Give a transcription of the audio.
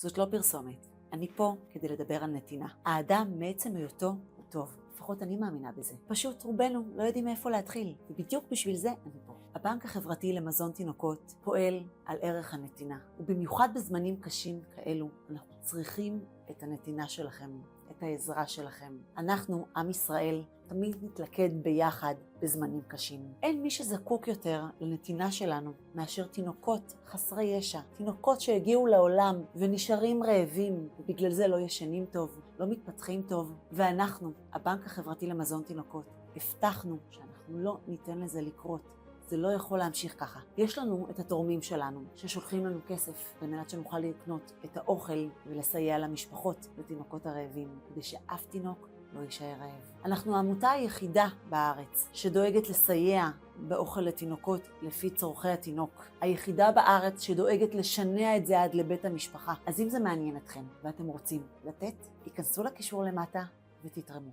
זאת לא פרסומת. אני פה כדי לדבר על נתינה. האדם מעצם היותו הוא טוב. לפחות אני מאמינה בזה. פשוט רובנו לא יודעים מאיפה להתחיל, ובדיוק בשביל זה אני פה. הבנק החברתי למזון תינוקות פועל על ערך הנתינה, ובמיוחד בזמנים קשים כאלו אנחנו צריכים את הנתינה שלכם, את העזרה שלכם. אנחנו, עם ישראל, תמיד נתלכד ביחד בזמנים קשים. אין מי שזקוק יותר לנתינה שלנו מאשר תינוקות חסרי ישע, תינוקות שהגיעו לעולם ונשארים רעבים, ובגלל זה לא ישנים טוב, לא מתפתחים טוב. ואנחנו, הבנק החברתי למזון תינוקות, הבטחנו שאנחנו לא ניתן לזה לקרות. זה לא יכול להמשיך ככה. יש לנו את התורמים שלנו ששולחים לנו כסף על מנת שנוכל לקנות את האוכל ולסייע למשפחות, לתינוקות הרעבים, כדי שאף תינוק לא יישאר רעב. אנחנו העמותה היחידה בארץ שדואגת לסייע באוכל לתינוקות לפי צורכי התינוק. היחידה בארץ שדואגת לשנע את זה עד לבית המשפחה. אז אם זה מעניין אתכם ואתם רוצים לתת, היכנסו לקישור למטה ותתרמו.